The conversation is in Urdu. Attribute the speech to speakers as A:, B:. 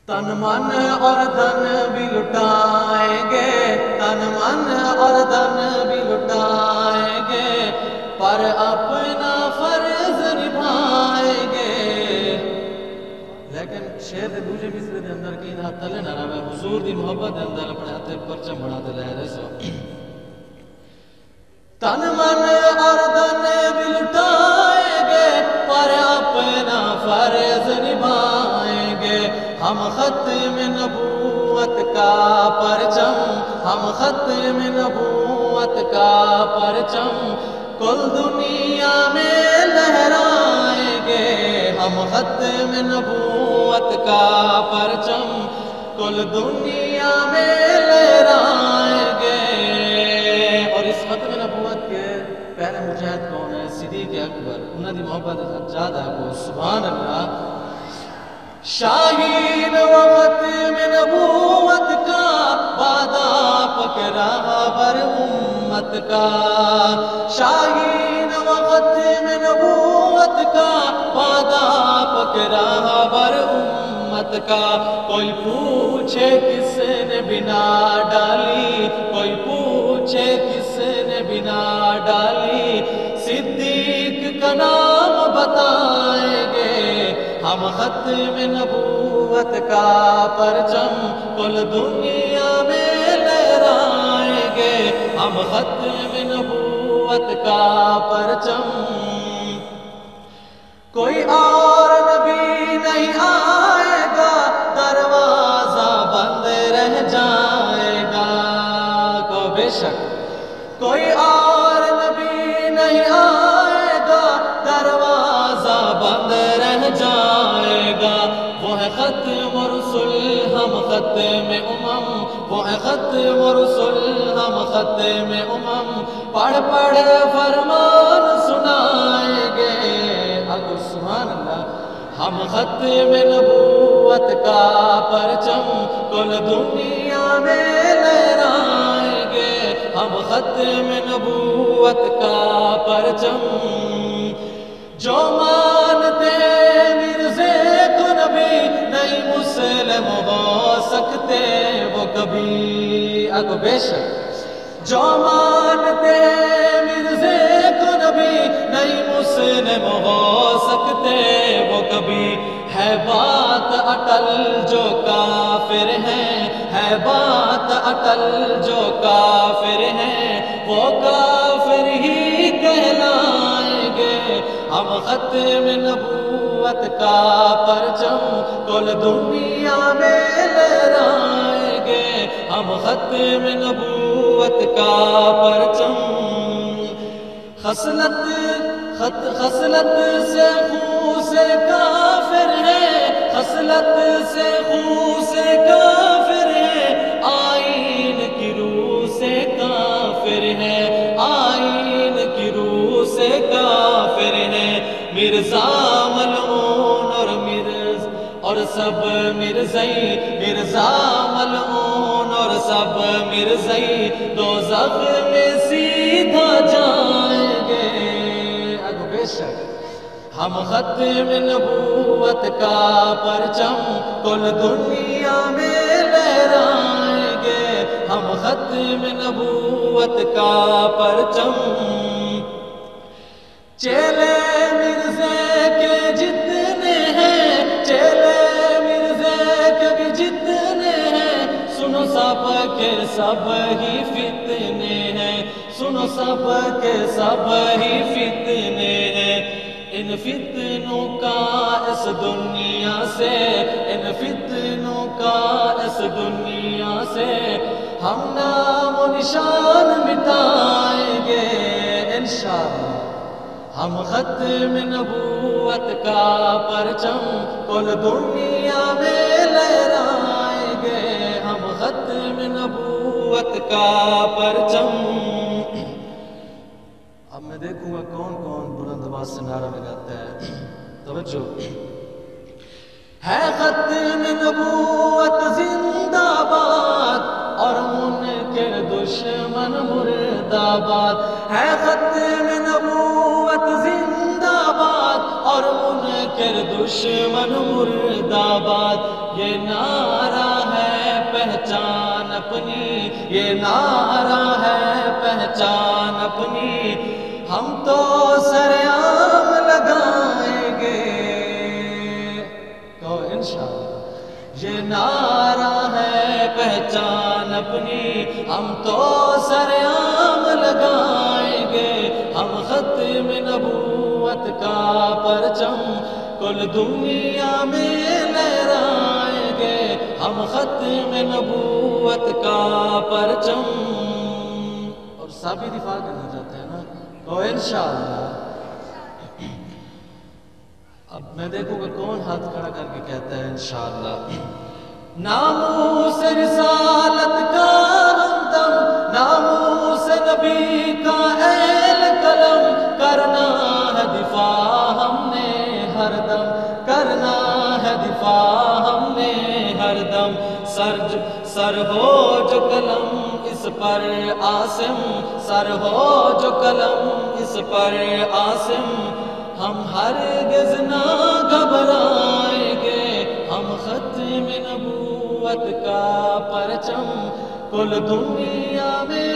A: تن من اور دھن بھی لٹائیں گے، تن من اور دھن بھی لٹائیں گے، پر اپنا فرض نبھائیں گے۔ لیکن شعر دے دوسرے مصرے دے اندر کی نہ تلے نہ رہے، حضور دی محبت دے اندر اپنے ہاتھ پرچم بنا تے لے رہے سو۔ تن من اور دھن بھی لٹائیں گے، پر اپنا فرض نبھائیں گے۔ ہم ختم نبوت کا پرچم، ہم ختم نبوت کا پرچم کل دنیا میں لہرائیں گے۔ ہم ختم نبوت کا پرچم کل دنیا میں لہرائیں گے۔ اور اس ختم نبوت کے پہلے مجاہد کون ہے؟ صدیق اکبر، انہوں نے محبت زیادہ کو سبحان اللہ۔ شاہین و ختم نبوت کا وعدہ پکڑا بر امت کا، شاہین و ختم نبوت کا وعدہ پکڑا بر امت کا۔ کوئی پوچھے کس نے بنا ڈالی، کوئی پوچھے کس نے بنا ڈالی، صدیق کا نام بتائیں گے۔ ہم ختم نبوت کا پرچم کل دنیا میں لہرائیں گے۔ ہم ختم نبوت کا پرچم، کوئی اور نبی نہیں آئے گا، دروازہ بند رہ جائے گا۔ کو بے شک کوئی اور نبی نہیں آئے گا، دروازہ بند رہ جائے گا۔ وہ ہے ختم رسل ہم ختم امم، وہ ہے ختم رسل ہم ختم امم، پڑھ پڑھ فرمان سنائیں گے۔ اگو سبحان اللہ۔ ہم ختم نبوت کا پرچم کل دنیا میں لہرائیں گے۔ ہم ختم نبوت کا پرچم، جو مانتے مرزے کو نبی نہیں مسلم ہو سکتے وہ کبھی۔ اگو بے شک جو مانتے مرزے کو نبی نہیں مسلم ہو سکتے وہ کبھی۔ ہے بات اٹل جو کافر ہیں، ہے بات اٹل جو کافر ہیں، وہ کافر ہی کہلائیں گے۔ ہم ختم نبوت کا پرچم کل دنیا میں لہرائیں گے۔ ہم ختم نبوت کا پرچم، خصلت سے خون سے کافر ہے، خصلت سے خون سے کافر ہے، آئین کی روح سے کافر ہے، آئین کی روح سے کافر ہے۔ مرزا ملعون اور سب مرزائی، مرزا ملعون اور سب مرزائی دوزخ میں سیدھا جائیں گے۔ اگو بے شک ہم ختم نبوت کا پرچم کل دنیا میں لہرائیں گے۔ ہم ختم نبوت کا پرچم، چیلے مرزے کے جتنے ہیں، چیلے مرزے کے بھی جتنے ہیں، سنو سب کے سب ہی فتنے ہیں، سنو سب کے سب ہی فتنے ہیں۔ ان فتنوں کا اس دنیا سے، ان فتنوں کا اس دنیا سے ہم نام و نشان مٹائیں گے انشاءاللہ۔ ہم ختم نبوت کا پرچم کل دنیا میں لہرائیں گے۔ ہم ختم نبوت کا پرچم۔ اب میں دیکھوں گا کون کون بلند آواز سے نعرہ لگاتا ہے، توجہ۔ ہے ختم نبوت زندہ باد اور منکر دشمن مرد آباد، ہے ختم نبوت زندہ باد اور منکر دشمن مرد آباد۔ یہ نعرہ اپنی، یہ نعرہ ہے پہچان اپنی، ہم تو سرعام لگائیں گے تو انشاءاللہ۔ یہ نعرہ ہے پہچان اپنی، ہم تو سرعام لگائیں گے، ہم ختم نبوت کا پرچم کل دنیا میں لہرائیں گے، ہم ختم نبوت کا پرچم۔ اور سابی دفاع کرنا چاہتے ہیں نا تو انشاءاللہ۔ اب میں دیکھوں گا کون ہاتھ کھڑا کر کے کہتا ہے انشاءاللہ۔ ناموس رسالت کا ہمدم، ناموس نبی کا اہل قلم، کرنا ہے دفاع ہم نے ہر دم، کرنا ہے دفاع ہم نے ہر دم، سر ہو جو قلم اس پر عاصم، سر ہو جو قلم اس پر عاصم، ہم ہرگز نہ گھبرائیں گے، ہم ختم نبوت کا پرچم کل دنیا میں